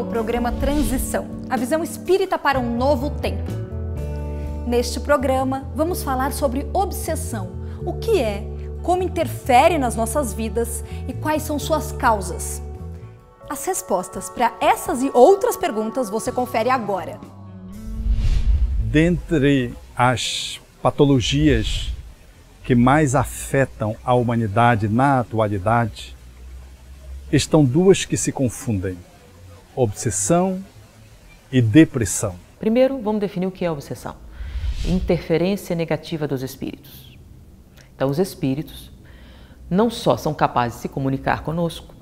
ao programa Transição, a visão espírita para um novo tempo. Neste programa, vamos falar sobre obsessão, o que é, como interfere nas nossas vidas e quais são suas causas. As respostas para essas e outras perguntas você confere agora. Dentre as patologias que mais afetam a humanidade na atualidade, estão duas que se confundem: obsessão e depressão. Primeiro, vamos definir o que é obsessão. Interferência negativa dos espíritos. Então, os espíritos não só são capazes de se comunicar conosco,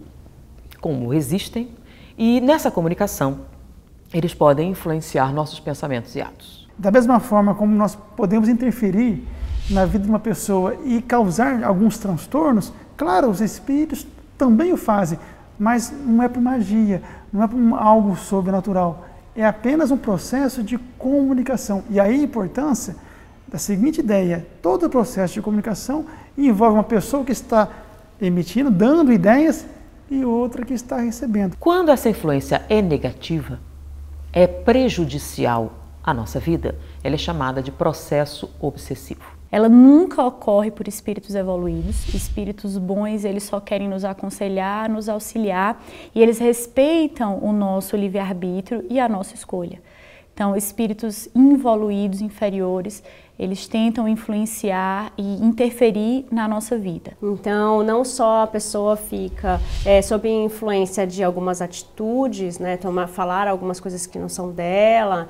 como existem, e nessa comunicação eles podem influenciar nossos pensamentos e atos. Da mesma forma como nós podemos interferir na vida de uma pessoa e causar alguns transtornos, claro, os espíritos também o fazem, mas não é por magia, não é por algo sobrenatural. É apenas um processo de comunicação. E aí a importância da seguinte ideia: todo o processo de comunicação envolve uma pessoa que está emitindo, dando ideias, e outra que está recebendo. Quando essa influência é negativa, é prejudicial à nossa vida, ela é chamada de processo obsessivo. Ela nunca ocorre por espíritos evoluídos. Espíritos bons, eles só querem nos aconselhar, nos auxiliar, e eles respeitam o nosso livre-arbítrio e a nossa escolha. Então, espíritos involuídos, inferiores, eles tentam influenciar e interferir na nossa vida. Então, não só a pessoa fica sob influência de algumas atitudes, né, falar algumas coisas que não são dela,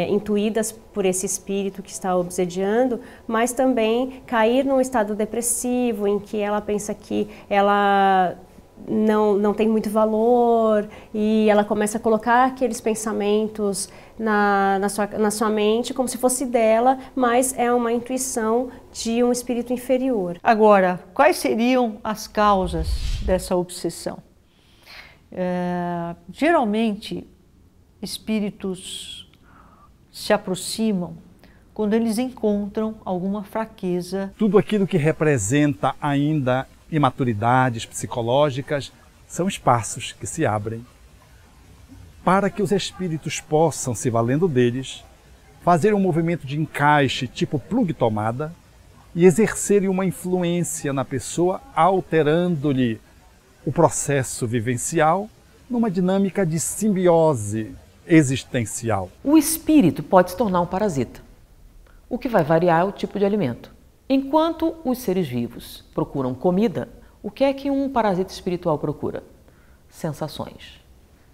intuídas por esse espírito que está obsediando, mas também cair num estado depressivo, em que ela pensa que ela não tem muito valor, e ela começa a colocar aqueles pensamentos na sua mente como se fosse dela, mas é uma intuição de um espírito inferior. Agora, quais seriam as causas dessa obsessão? Geralmente, espíritos se aproximam quando eles encontram alguma fraqueza. Tudo aquilo que representa ainda imaturidades psicológicas são espaços que se abrem para que os espíritos possam, se valendo deles, fazer um movimento de encaixe tipo plug-tomada e exercerem uma influência na pessoa, alterando-lhe o processo vivencial numa dinâmica de simbiose existencial. O espírito pode se tornar um parasita. O que vai variar é o tipo de alimento. Enquanto os seres vivos procuram comida, o que é que um parasita espiritual procura? Sensações.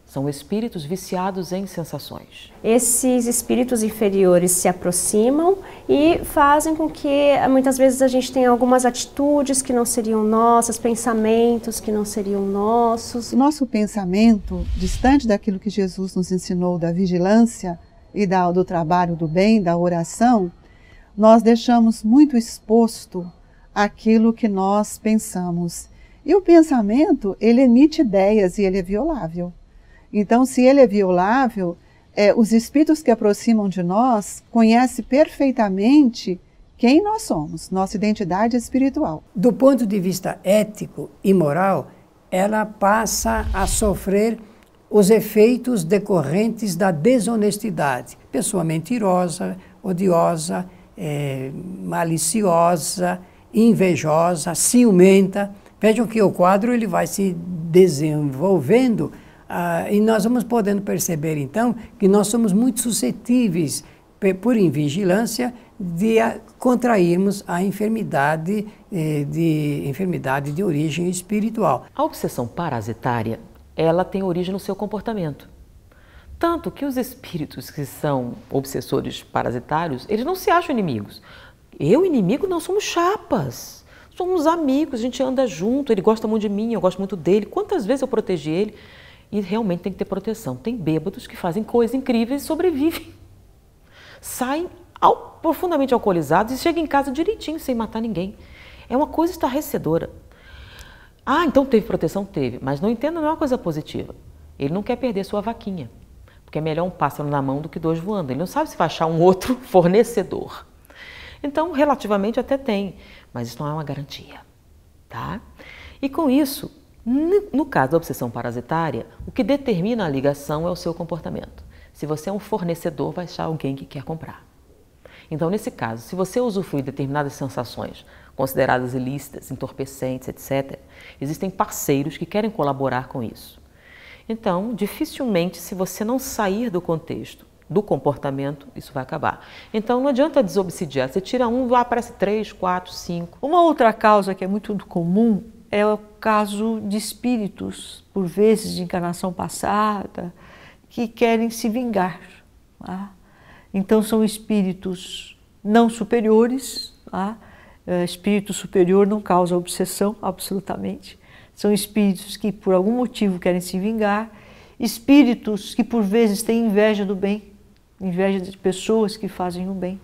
São espíritos viciados em sensações. Esses espíritos inferiores se aproximam e fazem com que muitas vezes a gente tenha algumas atitudes que não seriam nossas, pensamentos que não seriam nossos. O nosso pensamento, distante daquilo que Jesus nos ensinou da vigilância e do trabalho do bem, da oração, nós deixamos muito exposto aquilo que nós pensamos. E o pensamento, ele emite ideias e ele é violável. Então, se ele é violável, os espíritos que aproximam de nós conhecem perfeitamente quem nós somos, nossa identidade espiritual. Do ponto de vista ético e moral, ela passa a sofrer os efeitos decorrentes da desonestidade. Pessoa mentirosa, odiosa, maliciosa, invejosa, ciumenta. Vejam que o quadro ele vai se desenvolvendo e nós vamos podendo perceber então que nós somos muito suscetíveis, por invigilância, de contrairmos a enfermidade de origem espiritual. A obsessão parasitária, ela tem origem no seu comportamento. Tanto que os espíritos que são obsessores parasitários, eles não se acham inimigos. Eu e inimigo não, somos chapas. Somos amigos, a gente anda junto, ele gosta muito de mim, eu gosto muito dele. Quantas vezes eu protegi ele? E realmente tem que ter proteção. Tem bêbados que fazem coisas incríveis e sobrevivem. Saem profundamente alcoolizados e chegam em casa direitinho, sem matar ninguém. É uma coisa estarrecedora. Ah, então teve proteção? Teve. Mas não entenda, não é uma coisa positiva. Ele não quer perder sua vaquinha. Porque é melhor um pássaro na mão do que dois voando. Ele não sabe se vai achar um outro fornecedor. Então, relativamente até tem, mas isso não é uma garantia, tá? E com isso, No caso da obsessão parasitária, o que determina a ligação é o seu comportamento. Se você é um fornecedor, vai achar alguém que quer comprar. Então, nesse caso, se você usufrui de determinadas sensações consideradas ilícitas, entorpecentes, etc., existem parceiros que querem colaborar com isso. Então, dificilmente, se você não sair do contexto, do comportamento, isso vai acabar. Então, não adianta desobsidiar. Você tira um, aparece 3, 4, 5. Uma outra causa que é muito comum é o caso de espíritos, por vezes de encarnação passada, que querem se vingar. Tá? Então, são espíritos não superiores. Tá? Espírito superior não causa obsessão, absolutamente. São espíritos que, por algum motivo, querem se vingar. Espíritos que, por vezes, têm inveja do bem, inveja de pessoas que fazem o bem.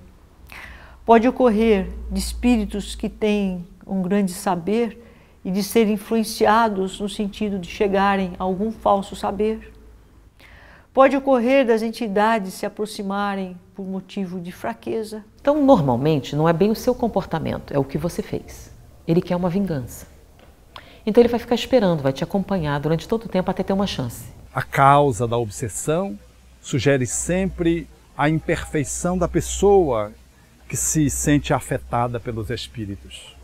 Pode ocorrer de espíritos que têm um grande saber e de serem influenciados no sentido de chegarem a algum falso saber. Pode ocorrer das entidades se aproximarem por motivo de fraqueza. Então, normalmente, não é bem o seu comportamento, é o que você fez. Ele quer uma vingança. Então, ele vai ficar esperando, vai te acompanhar durante todo o tempo até ter uma chance. A causa da obsessão sugere sempre a imperfeição da pessoa que se sente afetada pelos espíritos.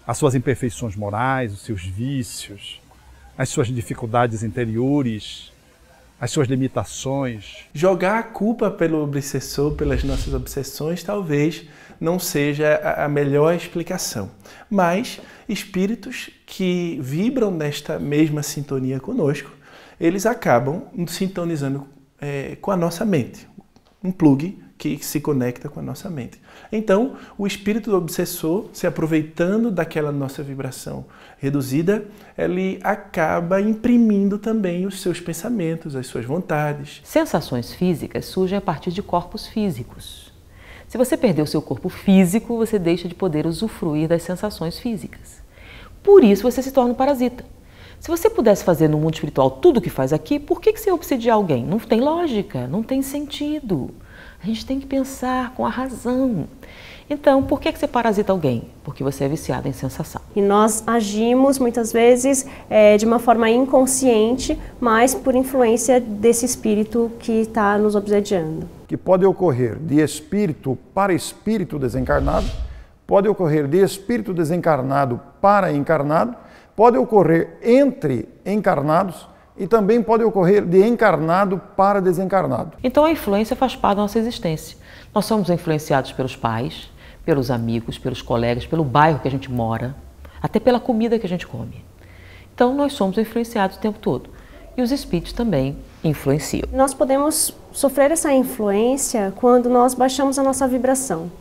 As suas imperfeições morais, os seus vícios, as suas dificuldades interiores, as suas limitações. Jogar a culpa pelo obsessor, pelas nossas obsessões, talvez não seja a melhor explicação. Mas espíritos que vibram nesta mesma sintonia conosco, eles acabam sintonizando com a nossa mente. Um plug que se conecta com a nossa mente. Então, o espírito do obsessor, se aproveitando daquela nossa vibração reduzida, ele acaba imprimindo também os seus pensamentos, as suas vontades. Sensações físicas surgem a partir de corpos físicos. Se você perder o seu corpo físico, você deixa de poder usufruir das sensações físicas. Por isso você se torna um parasita. Se você pudesse fazer no mundo espiritual tudo o que faz aqui, por que você obsediar alguém? Não tem lógica, não tem sentido. A gente tem que pensar com a razão. Então, por que você parasita alguém? Porque você é viciado em sensação. E nós agimos, muitas vezes, de uma forma inconsciente, mas por influência desse espírito que está nos obsediando. Que pode ocorrer de espírito para espírito desencarnado, pode ocorrer de espírito desencarnado para encarnado, pode ocorrer entre encarnados, e também pode ocorrer de encarnado para desencarnado. Então a influência faz parte da nossa existência. Nós somos influenciados pelos pais, pelos amigos, pelos colegas, pelo bairro que a gente mora, até pela comida que a gente come. Então nós somos influenciados o tempo todo. E os espíritos também influenciam. Nós podemos sofrer essa influência quando nós baixamos a nossa vibração.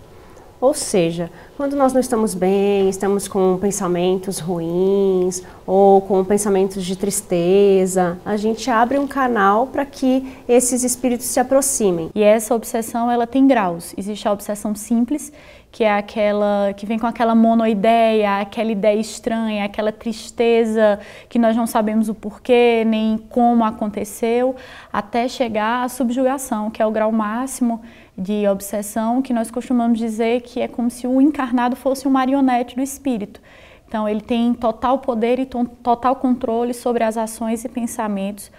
Ou seja, quando nós não estamos bem, estamos com pensamentos ruins ou com pensamentos de tristeza, a gente abre um canal para que esses espíritos se aproximem. E essa obsessão, ela tem graus. Existe a obsessão simples, que é aquela que vem com aquela monoideia, aquela ideia estranha, aquela tristeza que nós não sabemos o porquê, nem como aconteceu, até chegar à subjugação, que é o grau máximo de obsessão, que nós costumamos dizer que é como se o encarnado fosse um marionete do espírito. Então ele tem total poder e total controle sobre as ações e pensamentos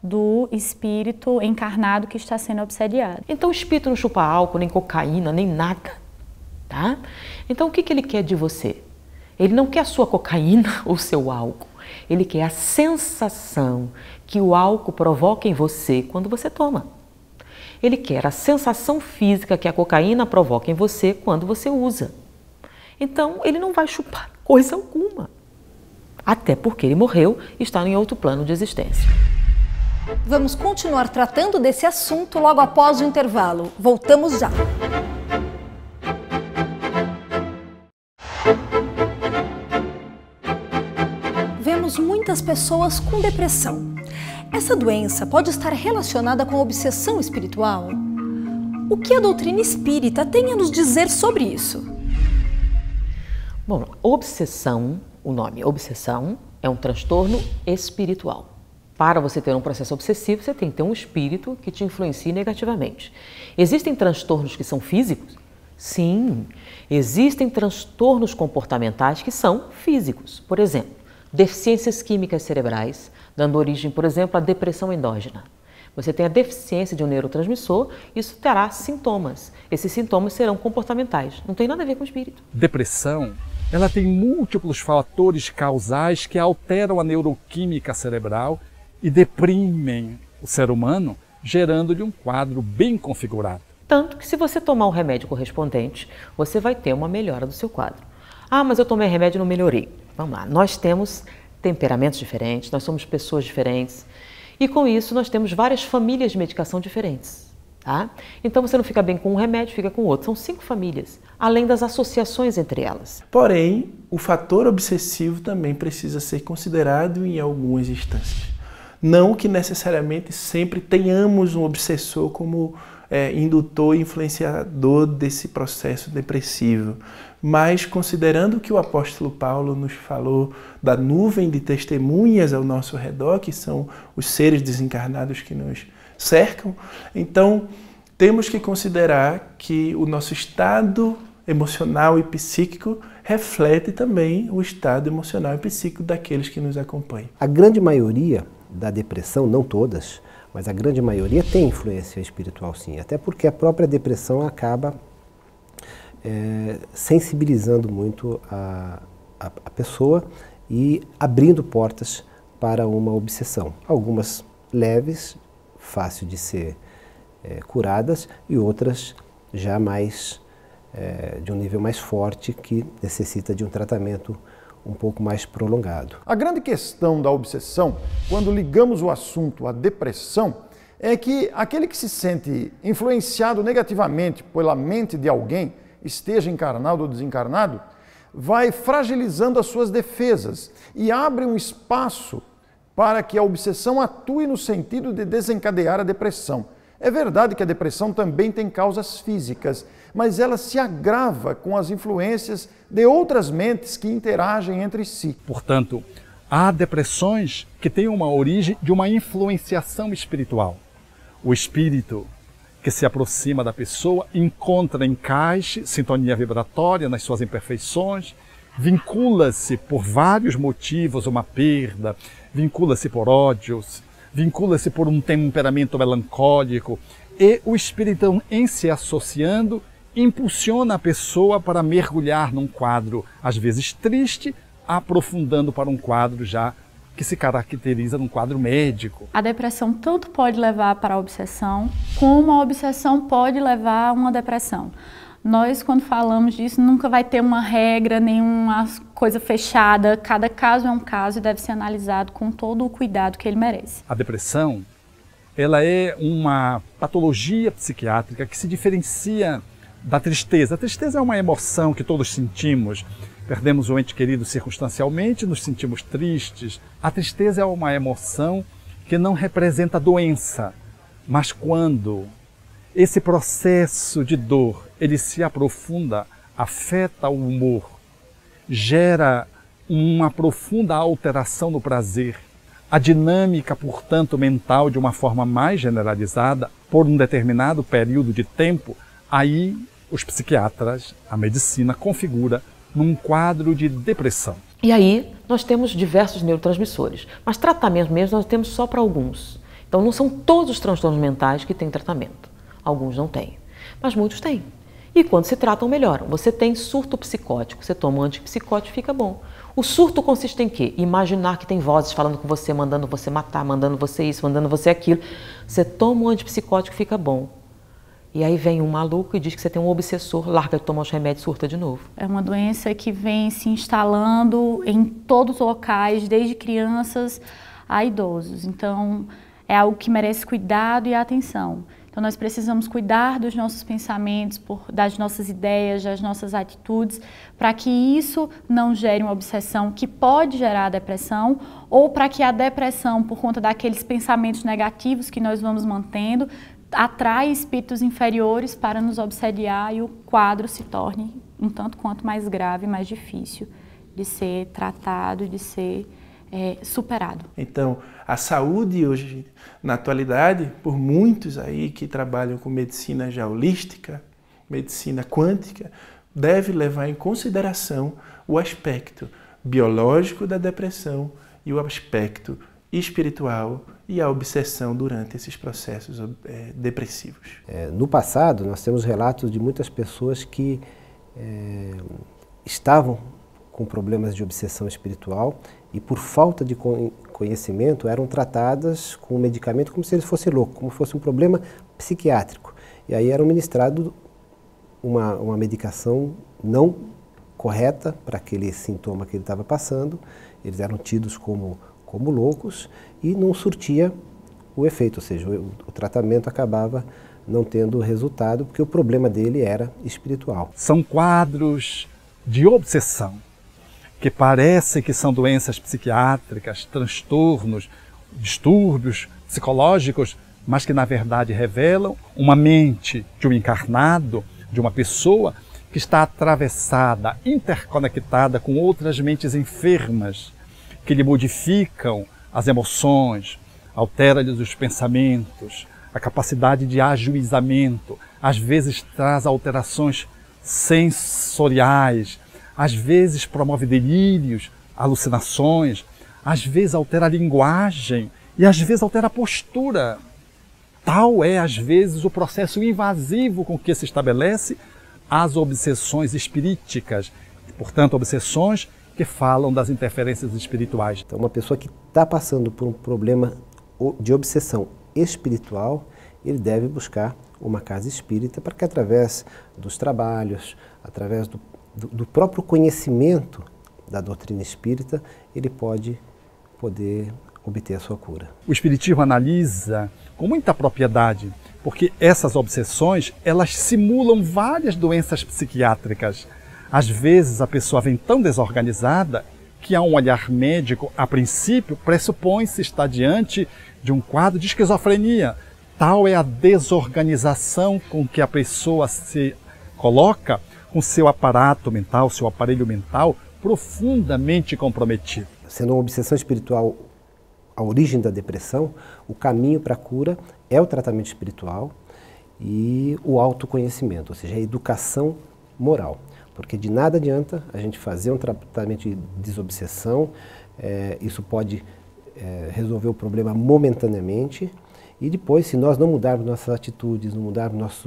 do espírito encarnado que está sendo obsediado. Então o espírito não chupa álcool, nem cocaína, nem nada, tá? Então o que ele quer de você? Ele não quer a sua cocaína ou seu álcool. Ele quer a sensação que o álcool provoca em você quando você toma. Ele quer a sensação física que a cocaína provoca em você quando você usa. Então, ele não vai chupar coisa alguma. Até porque ele morreu e está em outro plano de existência. Vamos continuar tratando desse assunto logo após o intervalo. Voltamos já. Vemos muitas pessoas com depressão. Essa doença pode estar relacionada com a obsessão espiritual? O que a doutrina espírita tem a nos dizer sobre isso? Bom, obsessão, o nome obsessão, é um transtorno espiritual. Para você ter um processo obsessivo, você tem que ter um espírito que te influencie negativamente. Existem transtornos que são físicos? Sim, existem transtornos comportamentais que são físicos. Por exemplo, deficiências químicas cerebrais, dando origem, por exemplo, à depressão endógena. Você tem a deficiência de um neurotransmissor, isso terá sintomas. Esses sintomas serão comportamentais, não tem nada a ver com o espírito. Depressão, ela tem múltiplos fatores causais que alteram a neuroquímica cerebral e deprimem o ser humano, gerando-lhe um quadro bem configurado. Tanto que se você tomar o remédio correspondente, você vai ter uma melhora do seu quadro. Ah, mas eu tomei remédio e não melhorei. Vamos lá, nós temos temperamentos diferentes, nós somos pessoas diferentes e com isso nós temos várias famílias de medicação diferentes. Tá? Então você não fica bem com um remédio, fica com o outro. São 5 famílias, além das associações entre elas. Porém, o fator obsessivo também precisa ser considerado em algumas instâncias. Não que necessariamente sempre tenhamos um obsessor como indutor e influenciador desse processo depressivo, mas considerando que o apóstolo Paulo nos falou da nuvem de testemunhas ao nosso redor, que são os seres desencarnados que nos cercam, então temos que considerar que o nosso estado emocional e psíquico reflete também o estado emocional e psíquico daqueles que nos acompanham. A grande maioria da depressão, não todas, mas a grande maioria tem influência espiritual sim, até porque a própria depressão acaba sensibilizando muito a pessoa e abrindo portas para uma obsessão. Algumas leves, fácil de ser curadas, e outras já mais de um nível mais forte que necessita de um tratamento um pouco mais prolongado. A grande questão da obsessão, quando ligamos o assunto à depressão, é que aquele que se sente influenciado negativamente pela mente de alguém, esteja encarnado ou desencarnado, vai fragilizando as suas defesas e abre um espaço para que a obsessão atue no sentido de desencadear a depressão. É verdade que a depressão também tem causas físicas, mas ela se agrava com as influências de outras mentes que interagem entre si. Portanto, há depressões que têm uma origem de uma influenciação espiritual. O espírito que se aproxima da pessoa encontra encaixe, sintonia vibratória nas suas imperfeições, vincula-se por vários motivos, uma perda, vincula-se por ódios, vincula-se por um temperamento melancólico, e o espírito, em se associando, impulsiona a pessoa para mergulhar num quadro, às vezes triste, aprofundando para um quadro já que se caracteriza num quadro médico. A depressão tanto pode levar para a obsessão, como a obsessão pode levar a uma depressão. Nós, quando falamos disso, nunca vai ter uma regra, nenhuma coisa fechada. Cada caso é um caso e deve ser analisado com todo o cuidado que ele merece. A depressão, ela é uma patologia psiquiátrica que se diferencia da tristeza. A tristeza é uma emoção que todos sentimos. Perdemos um ente querido circunstancialmente, nos sentimos tristes. A tristeza é uma emoção que não representa doença, mas quando esse processo de dor ele se aprofunda, afeta o humor, gera uma profunda alteração no prazer, a dinâmica, portanto, mental de uma forma mais generalizada por um determinado período de tempo, aí os psiquiatras, a medicina configura num quadro de depressão. E aí nós temos diversos neurotransmissores, mas tratamento mesmo nós temos só para alguns. Então não são todos os transtornos mentais que têm tratamento. Alguns não têm, mas muitos têm. E quando se tratam, melhoram. Você tem surto psicótico, você toma um antipsicótico e fica bom. O surto consiste em quê? Imaginar que tem vozes falando com você, mandando você matar, mandando você isso, mandando você aquilo. Você toma um antipsicótico e fica bom. E aí vem um maluco e diz que você tem um obsessor, larga de tomar os remédios e surta de novo. É uma doença que vem se instalando em todos os locais, desde crianças a idosos. Então, é algo que merece cuidado e atenção. Então, nós precisamos cuidar dos nossos pensamentos, das nossas ideias, das nossas atitudes, para que isso não gere uma obsessão que pode gerar a depressão, ou para que a depressão, por conta daqueles pensamentos negativos que nós vamos mantendo, atrai espíritos inferiores para nos obsediar e o quadro se torne um tanto quanto mais grave, mais difícil de ser tratado, de ser superado. Então, a saúde hoje, na atualidade, por muitos aí que trabalham com medicina já holística, medicina quântica, deve levar em consideração o aspecto biológico da depressão e o aspecto espiritual e a obsessão durante esses processos depressivos. No passado, nós temos relatos de muitas pessoas que estavam com problemas de obsessão espiritual e por falta de conhecimento eram tratadas com medicamento como se eles fossem loucos, como se fosse um problema psiquiátrico. E aí era ministrado uma medicação não correta para aquele sintoma que ele estava passando, eles eram tidos como loucos e não surtia o efeito, ou seja, o tratamento acabava não tendo resultado porque o problema dele era espiritual. São quadros de obsessão que parecem que são doenças psiquiátricas, transtornos, distúrbios psicológicos, mas que na verdade revelam uma mente de um encarnado, de uma pessoa que está atravessada, interconectada com outras mentes enfermas, que lhe modificam as emoções, altera-lhes os pensamentos, a capacidade de ajuizamento, às vezes traz alterações sensoriais, às vezes promove delírios, alucinações, às vezes altera a linguagem e às vezes altera a postura. Tal é, às vezes, o processo invasivo com que se estabelece as obsessões espiríticas, portanto, obsessões que falam das interferências espirituais. Então, uma pessoa que está passando por um problema de obsessão espiritual, ele deve buscar uma casa espírita para que, através dos trabalhos, através do próprio conhecimento da doutrina espírita, ele poder obter a sua cura. O Espiritismo analisa com muita propriedade, porque essas obsessões, elas simulam várias doenças psiquiátricas. Às vezes a pessoa vem tão desorganizada que a um olhar médico, a princípio, pressupõe-se estar diante de um quadro de esquizofrenia. Tal é a desorganização com que a pessoa se coloca com seu aparato mental, seu aparelho mental profundamente comprometido. Sendo uma obsessão espiritual a origem da depressão, o caminho para a cura é o tratamento espiritual e o autoconhecimento, ou seja, a educação moral. Porque de nada adianta a gente fazer um tratamento de desobsessão, isso pode resolver o problema momentaneamente e depois, se nós não mudarmos nossas atitudes, não mudarmos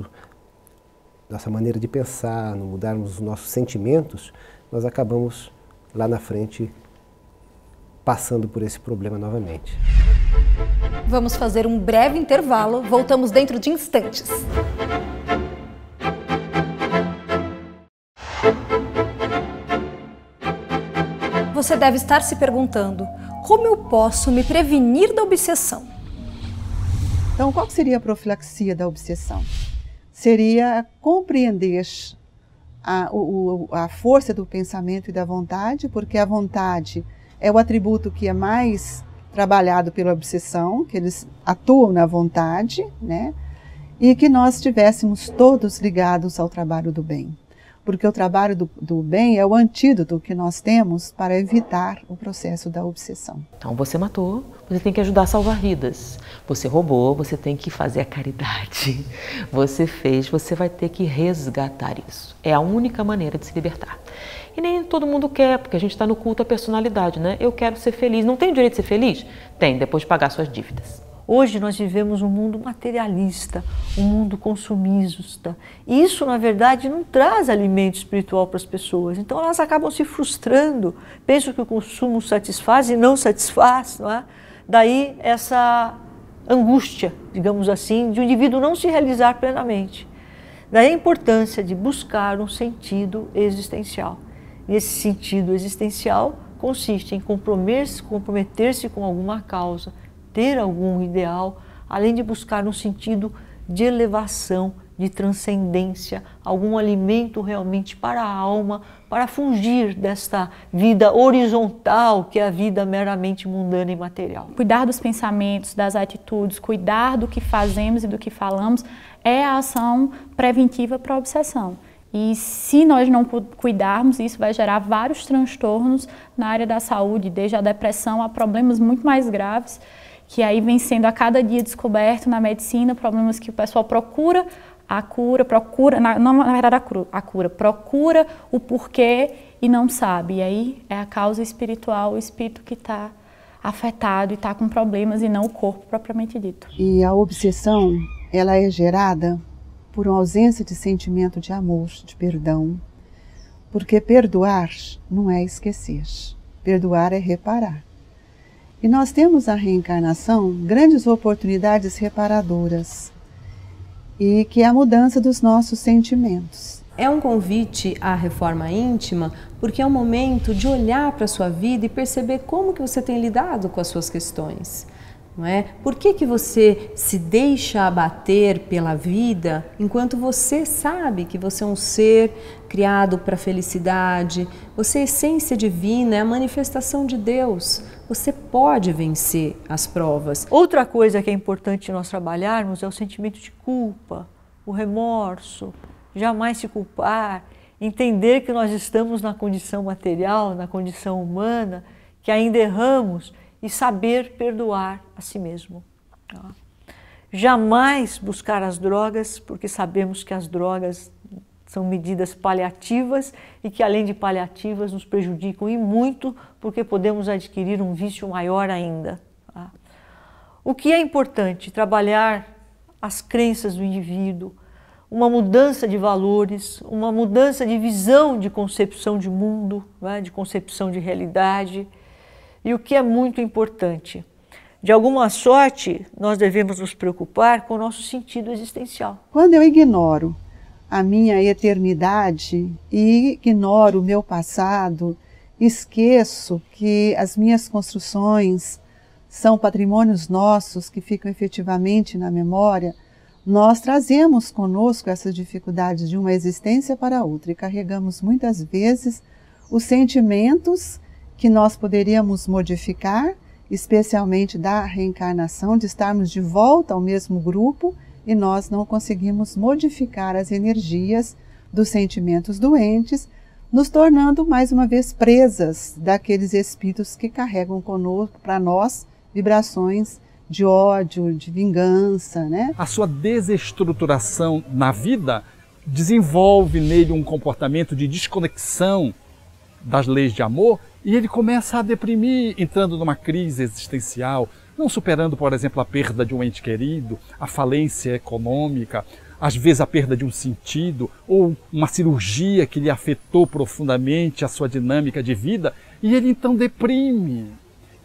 nossa maneira de pensar, não mudarmos os nossos sentimentos, nós acabamos lá na frente passando por esse problema novamente. Vamos fazer um breve intervalo, voltamos dentro de instantes. Você deve estar se perguntando, como eu posso me prevenir da obsessão? Então, qual seria a profilaxia da obsessão? Seria compreender a força do pensamento e da vontade, porque a vontade é o atributo que é mais trabalhado pela obsessão, que eles atuam na vontade, né? E que nós estivéssemos todos ligados ao trabalho do bem. Porque o trabalho do bem é o antídoto que nós temos para evitar o processo da obsessão. Então você matou, você tem que ajudar a salvar vidas. Você roubou, você tem que fazer a caridade. Você fez, você vai ter que resgatar isso. É a única maneira de se libertar. E nem todo mundo quer, porque a gente está no culto à personalidade, né? Eu quero ser feliz. Não tem direito de ser feliz? Tem, depois de pagar suas dívidas. Hoje nós vivemos um mundo materialista, um mundo consumista. E isso, na verdade, não traz alimento espiritual para as pessoas. Então elas acabam se frustrando, pensam que o consumo satisfaz e não satisfaz. Não é? Daí essa angústia, digamos assim, de o indivíduo não se realizar plenamente. Daí a importância de buscar um sentido existencial. E esse sentido existencial consiste em comprometer-se com alguma causa, ter algum ideal, além de buscar um sentido de elevação, de transcendência, algum alimento realmente para a alma, para fugir desta vida horizontal que é a vida meramente mundana e material. Cuidar dos pensamentos, das atitudes, cuidar do que fazemos e do que falamos é a ação preventiva para a obsessão. E se nós não cuidarmos, isso vai gerar vários transtornos na área da saúde, desde a depressão a problemas muito mais graves, que aí vem sendo a cada dia descoberto na medicina, problemas que o pessoal procura A cura procura, na verdade a cura procura o porquê e não sabe. E aí é a causa espiritual, o espírito que está afetado e está com problemas e não o corpo propriamente dito. E a obsessão, ela é gerada por uma ausência de sentimento de amor, de perdão. Porque perdoar não é esquecer, perdoar é reparar. E nós temos a reencarnação grandes oportunidades reparadoras, e que é a mudança dos nossos sentimentos. É um convite à reforma íntima, porque é um momento de olhar para a sua vida e perceber como que você tem lidado com as suas questões. Não é? Por que você se deixa abater pela vida enquanto você sabe que você é um ser criado para a felicidade, você é essência divina, é a manifestação de Deus, você pode vencer as provas. Outra coisa que é importante nós trabalharmos é o sentimento de culpa, o remorso, jamais se culpar, entender que nós estamos na condição material, na condição humana, que ainda erramos, e saber perdoar a si mesmo. Jamais buscar as drogas, porque sabemos que as drogas são medidas paliativas e que, além de paliativas, nos prejudicam e muito, porque podemos adquirir um vício maior ainda. O que é importante? Trabalhar as crenças do indivíduo, uma mudança de valores, uma mudança de visão, de concepção de mundo, de concepção de realidade. E o que é muito importante, de alguma sorte, nós devemos nos preocupar com o nosso sentido existencial. Quando eu ignoro a minha eternidade e ignoro o meu passado, esqueço que as minhas construções são patrimônios nossos que ficam efetivamente na memória, nós trazemos conosco essas dificuldades de uma existência para outra e carregamos muitas vezes os sentimentos que nós poderíamos modificar, especialmente da reencarnação, de estarmos de volta ao mesmo grupo e nós não conseguimos modificar as energias dos sentimentos doentes, nos tornando mais uma vez presas daqueles espíritos que carregam conosco, para nós, vibrações de ódio, de vingança, né? A sua desestruturação na vida desenvolve nele um comportamento de desconexão das leis de amor e ele começa a deprimir, entrando numa crise existencial, não superando, por exemplo, a perda de um ente querido, a falência econômica, às vezes a perda de um sentido ou uma cirurgia que lhe afetou profundamente a sua dinâmica de vida e ele então deprime.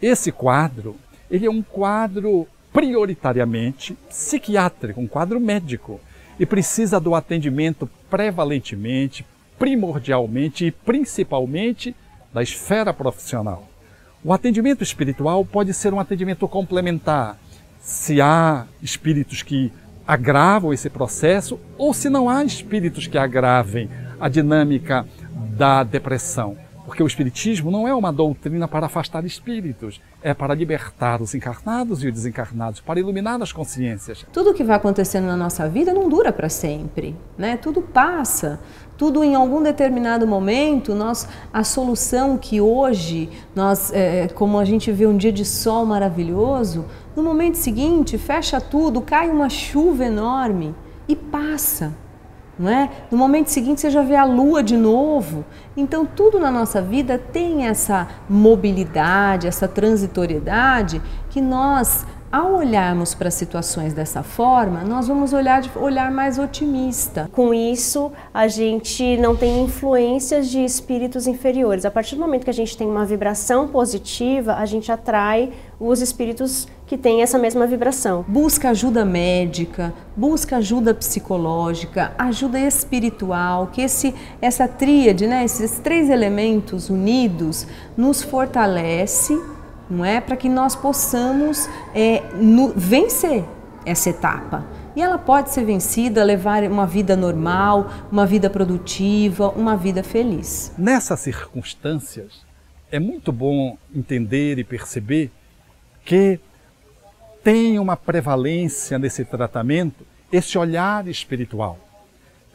Esse quadro, ele é um quadro prioritariamente psiquiátrico, um quadro médico e precisa do atendimento prevalentemente, primordialmente e principalmente da esfera profissional. O atendimento espiritual pode ser um atendimento complementar, se há espíritos que agravam esse processo ou se não há espíritos que agravem a dinâmica da depressão. Porque o Espiritismo não é uma doutrina para afastar espíritos, é para libertar os encarnados e os desencarnados, para iluminar as consciências. Tudo que vai acontecendo na nossa vida não dura para sempre, né? Tudo passa, tudo em algum determinado momento, a solução que hoje, como a gente vê um dia de sol maravilhoso, no momento seguinte fecha tudo, cai uma chuva enorme e passa. Não é? No momento seguinte você já vê a lua de novo. Então tudo na nossa vida tem essa mobilidade, essa transitoriedade que nós, ao olharmos para situações dessa forma, nós vamos olhar mais otimista. Com isso, a gente não tem influências de espíritos inferiores. A partir do momento que a gente tem uma vibração positiva, a gente atrai os espíritos que têm essa mesma vibração. Busca ajuda médica, busca ajuda psicológica, ajuda espiritual, que essa tríade, né, esses três elementos unidos nos fortalece, não é? Para que nós possamos vencer essa etapa. E ela pode ser vencida, levar uma vida normal, uma vida produtiva, uma vida feliz. Nessas circunstâncias, é muito bom entender e perceber que tem uma prevalência nesse tratamento esse olhar espiritual.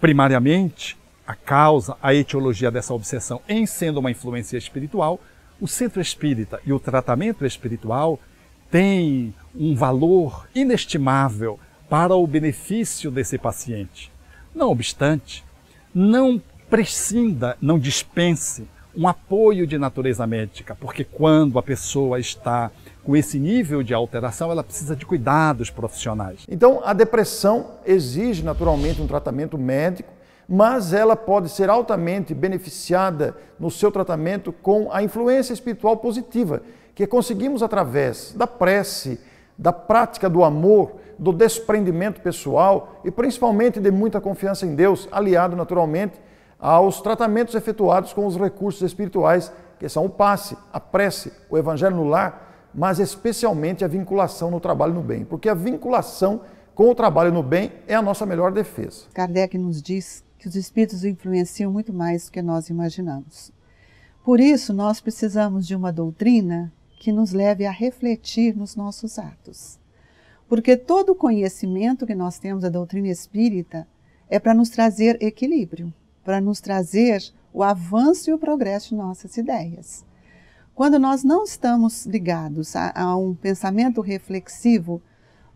Primariamente, a causa, a etiologia dessa obsessão em sendo uma influência espiritual, o centro espírita e o tratamento espiritual têm um valor inestimável para o benefício desse paciente. Não obstante, não prescinda, não dispense um apoio de natureza médica, porque quando a pessoa está com esse nível de alteração, ela precisa de cuidados profissionais. Então, a depressão exige naturalmente um tratamento médico, mas ela pode ser altamente beneficiada no seu tratamento com a influência espiritual positiva, que conseguimos através da prece, da prática do amor, do desprendimento pessoal e principalmente de muita confiança em Deus, aliado naturalmente aos tratamentos efetuados com os recursos espirituais, que são o passe, a prece, o evangelho no lar, mas especialmente a vinculação no trabalho no bem, porque a vinculação com o trabalho no bem é a nossa melhor defesa. Kardec nos diz que os espíritos influenciam muito mais do que nós imaginamos. Por isso, nós precisamos de uma doutrina que nos leve a refletir nos nossos atos. Porque todo o conhecimento que nós temos da doutrina espírita é para nos trazer equilíbrio, para nos trazer o avanço e o progresso de nossas ideias. Quando nós não estamos ligados a um pensamento reflexivo,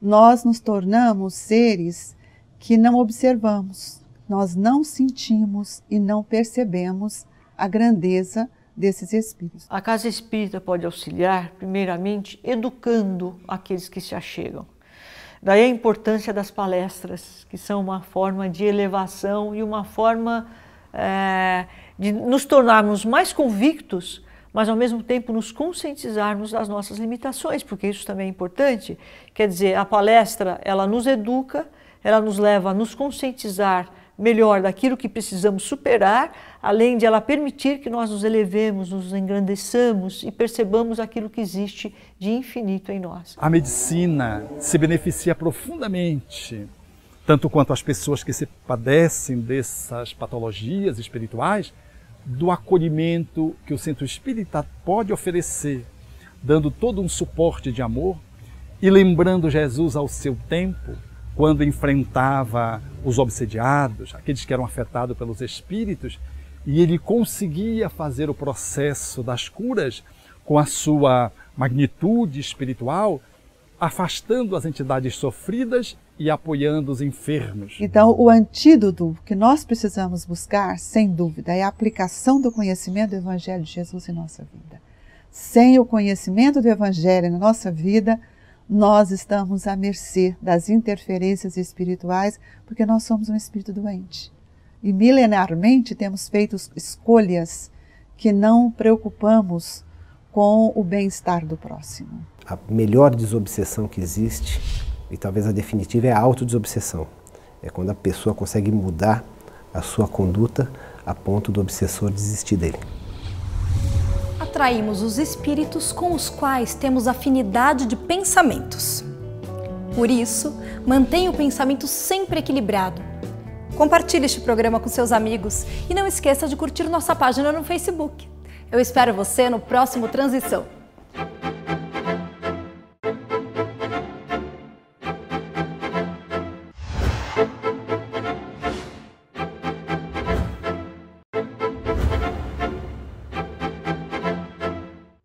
nós nos tornamos seres que não observamos, nós não sentimos e não percebemos a grandeza desses espíritos. A casa espírita pode auxiliar, primeiramente, educando aqueles que se achegam. Daí a importância das palestras, que são uma forma de elevação e uma forma de nos tornarmos mais convictos, mas ao mesmo tempo nos conscientizarmos das nossas limitações, porque isso também é importante. Quer dizer, a palestra, ela nos educa, ela nos leva a nos conscientizar melhor daquilo que precisamos superar, além de ela permitir que nós nos elevemos, nos engrandeçamos e percebamos aquilo que existe de infinito em nós. A medicina se beneficia profundamente, tanto quanto as pessoas que se padecem dessas patologias espirituais, do acolhimento que o centro espírita pode oferecer, dando todo um suporte de amor e lembrando Jesus ao seu tempo, quando enfrentava os obsediados, aqueles que eram afetados pelos espíritos, e ele conseguia fazer o processo das curas com a sua magnitude espiritual, afastando as entidades sofridas e apoiando os enfermos. Então, o antídoto que nós precisamos buscar, sem dúvida, é a aplicação do conhecimento do Evangelho de Jesus em nossa vida. Sem o conhecimento do Evangelho na nossa vida, nós estamos à mercê das interferências espirituais, porque nós somos um espírito doente. E milenarmente temos feito escolhas que não preocupamos com o bem-estar do próximo. A melhor desobsessão que existe, e talvez a definitiva, é a autodesobsessão. É quando a pessoa consegue mudar a sua conduta a ponto do obsessor desistir dele. Atraímos os espíritos com os quais temos afinidade de pensamentos. Por isso, mantenha o pensamento sempre equilibrado. Compartilhe este programa com seus amigos e não esqueça de curtir nossa página no Facebook. Eu espero você no próximo Transição.